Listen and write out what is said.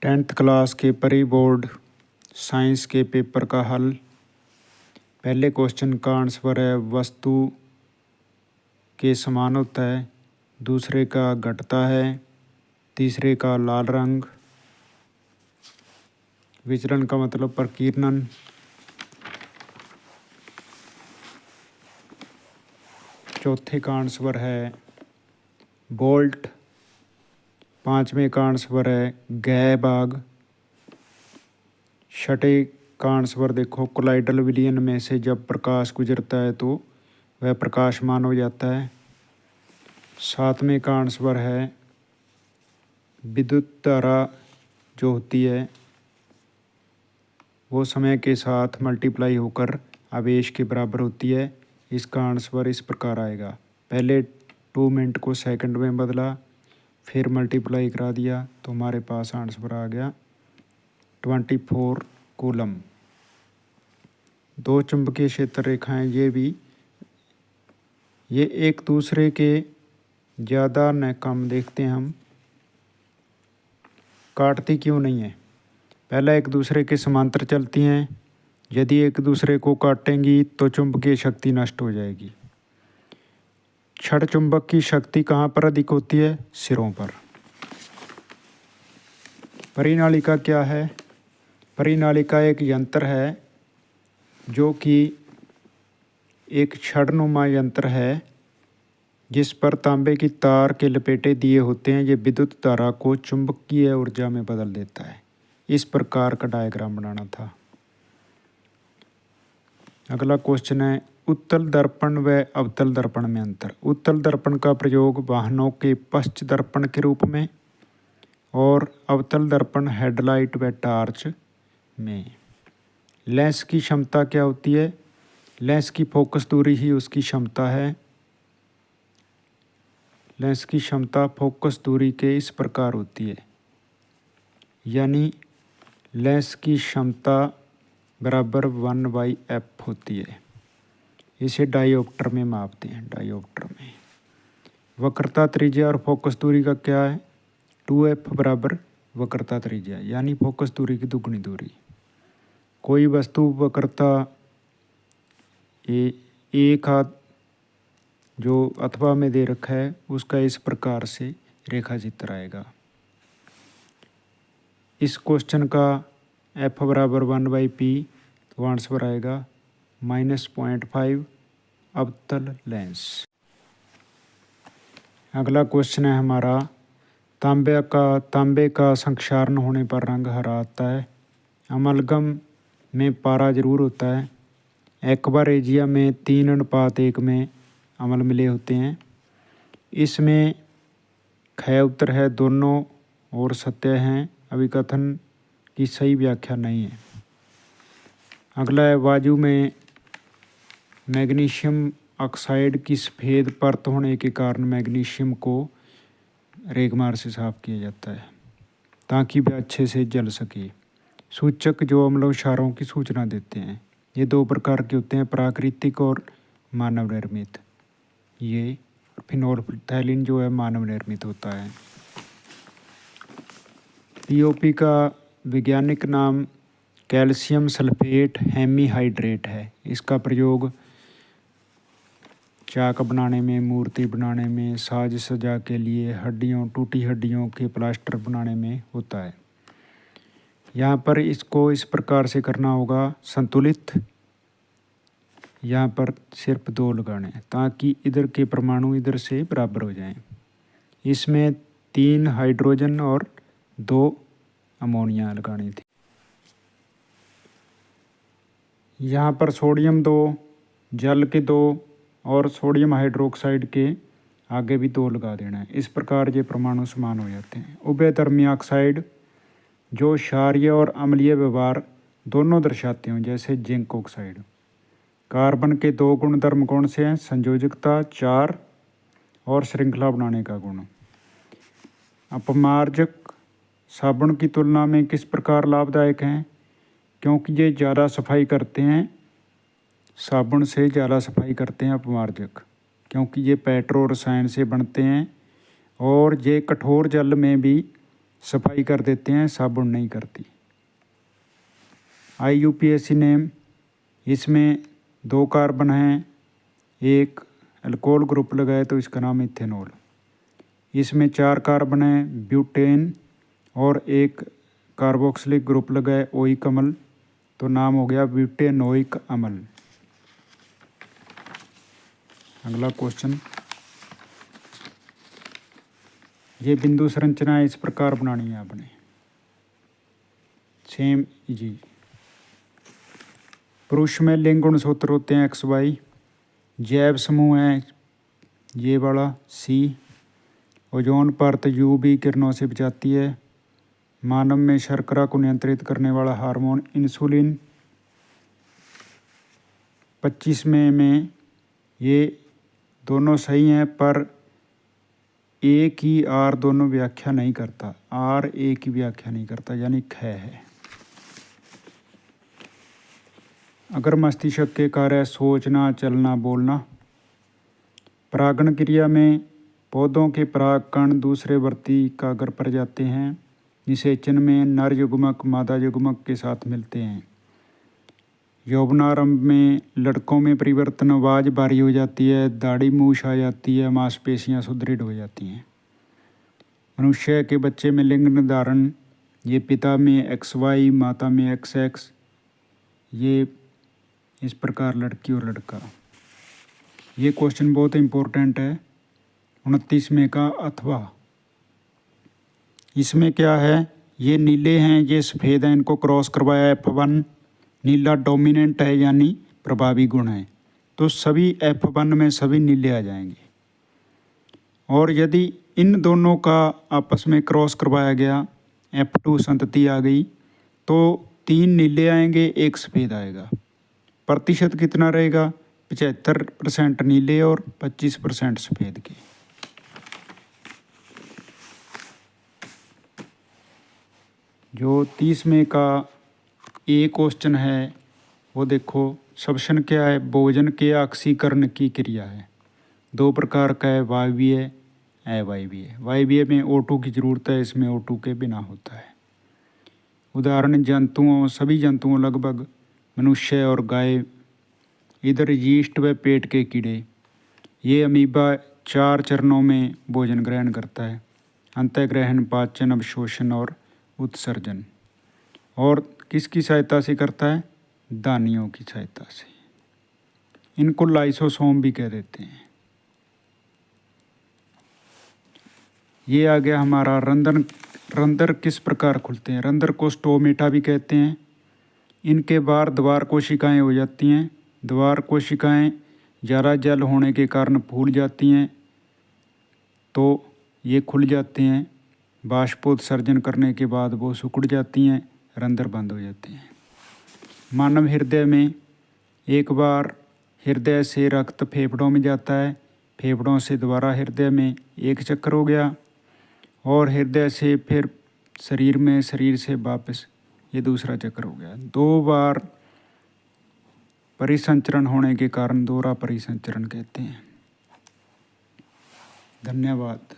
10th class के pre board science के paper का हल। पहले क्वेश्चन का आंसर है वस्तु के समान होता है, दूसरे का घटता है, तीसरे का लाल रंग, विचलन का मतलब प्रकीर्णन, चौथे का आंसर है बोल्ट, पांचवें का आंसर है गह भाग, छठे का आंसर देखो कोलाइडल विलयन में से जब प्रकाश गुजरता है तो वह प्रकाशमान हो जाता है। सातवें का आंसर है विद्युत धारा जो होती है वो समय के साथ मल्टीप्लाई होकर आवेश के बराबर होती है। इसका आंसर इस प्रकार आएगा, पहले 2 मिनट को सेकंड में बदला, फिर मल्टीप्लाई करा दिया तो हमारे पास आंसर आ गया 24 कूलम। दो चुंबकीय क्षेत्र रेखाएं ये एक दूसरे के ज़्यादा न कम देखते हैं हम, काटती क्यों नहीं है। पहला एक दूसरे के समांतर चलती हैं, यदि एक दूसरे को काटेंगी तो चुंबकीय शक्ति नष्ट हो जाएगी। क्षण चुंबक की शक्ति कहाँ पर अधिक होती है? सिरों पर। परिनालिका क्या है? परिनालिका एक यंत्र है जो कि एक छड़नुमा यंत्र है जिस पर तांबे की तार के लपेटे दिए होते हैं। ये विद्युत धारा को चुंबकीय ऊर्जा में बदल देता है। इस प्रकार का डायग्राम बनाना था। अगला क्वेश्चन है उत्तल दर्पण व अवतल दर्पण में अंतर। उत्तल दर्पण का प्रयोग वाहनों के पश्च दर्पण के रूप में और अवतल दर्पण हेडलाइट व टार्च में। लेंस की क्षमता क्या होती है? लेंस की फोकस दूरी ही उसकी क्षमता है। लेंस की क्षमता फोकस दूरी के इस प्रकार होती है, यानी लेंस की क्षमता बराबर 1/f होती है। इसे डायोप्टर में मापते हैं। डायोप्टर में वक्रता त्रिज्या और फोकस दूरी का क्या है? 2f बराबर वक्रता त्रिज्या, यानी फोकस दूरी की दुगनी दूरी। कोई वस्तु वक्रता एक हाथ जो अथवा में दे रखा है उसका इस प्रकार से रेखा चित्र आएगा। इस क्वेश्चन का f बराबर 1/p तो आंसर आएगा -0.5 अवतल लेंस। अगला क्वेश्चन है हमारा तांबे का संक्षारण होने पर रंग हरा आता है। अमलगम में पारा जरूर होता है। एक्वारेजिया में 3:1 में अम्ल मिले होते हैं। इसमें ख उत्तर है दोनों और सत्य हैं, अभिकथन की सही व्याख्या नहीं है। अगला है वायु में मैग्नीशियम ऑक्साइड की सफ़ेद परत होने के कारण मैग्नीशियम को रेगमार से साफ किया जाता है ताकि वह अच्छे से जल सके। सूचक जो अम्ल और क्षारों की सूचना देते हैं ये 2 प्रकार के होते हैं, प्राकृतिक और मानव निर्मित। ये फिनोल्फथैलीन जो है मानव निर्मित होता है। पीओपी का वैज्ञानिक नाम कैल्शियम सल्फेट हेमीहाइड्रेट है। इसका प्रयोग चाक बनाने में, मूर्ति बनाने में, साज सज्जा के लिए, टूटी हड्डियों के प्लास्टर बनाने में होता है। यहाँ पर इसको इस प्रकार से करना होगा संतुलित। यहाँ पर सिर्फ 2 लगाने हैं ताकि इधर के परमाणु इधर से बराबर हो जाएं। इसमें 3 हाइड्रोजन और 2 अमोनिया लगानी थी। यहाँ पर सोडियम 2, जल के 2 और सोडियम हाइड्रोक्साइड के आगे भी 2 लगा देना है। इस प्रकार ये परमाणु समान हो जाते हैं। उभयधर्मी ऑक्साइड जो क्षारीय और अम्लीय व्यवहार दोनों दर्शाते हों, जैसे जिंक ऑक्साइड। कार्बन के 2 गुणधर्म कौन से हैं? संयोजकता 4 और श्रृंखला बनाने का गुण। अपमार्जक साबुन की तुलना में किस प्रकार लाभदायक हैं? क्योंकि ये ज़्यादा सफाई करते हैं, साबुन से ज़्यादा सफाई करते हैं अपमार्जक, क्योंकि ये पेट्रो रसायन से बनते हैं और ये कठोर जल में भी सफाई कर देते हैं, साबुन नहीं करती। IUPAC नेम, इसमें 2 कार्बन हैं, एक अल्कोहल ग्रुप लगाए तो इसका नाम इथेनॉल। इसमें 4 कार्बन हैं, ब्यूटेन, और एक कार्बोक्सिलिक ग्रुप लगाए ओइक अम्ल, तो नाम हो गया ब्यूटेनोइक अम्ल। अगला क्वेश्चन, ये बिंदु संरचना इस प्रकार बनानी है आपने, सेम जी। पुरुष में लिंग गुणसूत्र होते हैं XY, जैव समूह है ये वाला C, ओजोन परत UV किरणों से बचाती है, मानव में शर्करा को नियंत्रित करने वाला हार्मोन इंसुलिन, 25वें में ये दोनों सही हैं, पर एक ही R दोनों व्याख्या नहीं करता, R एक ही व्याख्या नहीं करता, यानी ख है। अगर मस्तिष्क के कार्य सोचना, चलना, बोलना। परागण क्रिया में पौधों के पराग कण दूसरे वर्ती कागर पर जाते हैं। निषेचन में नर युग्मक मादा युग्मक के साथ मिलते हैं। यौवनारंभ में लड़कों में परिवर्तन, आवाज़ भारी हो जाती है, दाढ़ी मूछ आ जाती है, मांसपेशियां सुदृढ़ हो जाती हैं। मनुष्य के बच्चे में लिंग निर्धारण, ये पिता में XY, माता में XX, ये इस प्रकार लड़की और लड़का। ये क्वेश्चन बहुत इम्पोर्टेंट है 29वें का अथवा। इसमें क्या है, ये नीले हैं, ये सफ़ेद हैं, इनको क्रॉस करवाया F1, नीला डोमिनेंट है यानी प्रभावी गुण है, तो सभी F1 में सभी नीले आ जाएंगे। और यदि इन दोनों का आपस में क्रॉस करवाया गया, F2 संतति आ गई, तो 3 नीले आएंगे, 1 सफ़ेद आएगा। प्रतिशत कितना रहेगा, 75% नीले और 25% सफ़ेद के। जो 30वें का ए क्वेश्चन है वो देखो, श्वसन क्या है, भोजन के ऑक्सीकरण की क्रिया है। 2 प्रकार का है, वायवीय, अवायवीय। वायवीय में O2 की ज़रूरत है, इसमें O2 के बिना होता है। उदाहरण जंतुओं, सभी जंतुओं लगभग, मनुष्य और गाय। इधर यीस्ट व पेट के कीड़े। ये अमीबा 4 चरणों में भोजन ग्रहण करता है, अंतःग्रहण, पाचन, अवशोषण और उत्सर्जन। और किसकी सहायता से करता है, दानियों की सहायता से। इनको लाइसोसोम भी कह देते हैं। ये आ गया हमारा रंध्र। रंध्र किस प्रकार खुलते हैं, रंध्र को स्टोमेटा भी कहते हैं। इनके बाहर द्वार कोशिकाएं हो जाती हैं। द्वार कोशिकाएं ज़्यादा जल होने के कारण फूल जाती हैं, तो ये खुल जाते हैं। बाष्पोत्सर्जन करने के बाद वो सिकुड़ जाती हैं, रंध्र बंद हो जाते हैं। मानव हृदय में एक बार हृदय से रक्त फेफड़ों में जाता है, फेफड़ों से दोबारा हृदय में एक चक्कर हो गया, और हृदय से फिर शरीर में, शरीर से वापस ये दूसरा चक्कर हो गया। 2 बार परिसंचरण होने के कारण दोहरा परिसंचरण कहते हैं। धन्यवाद।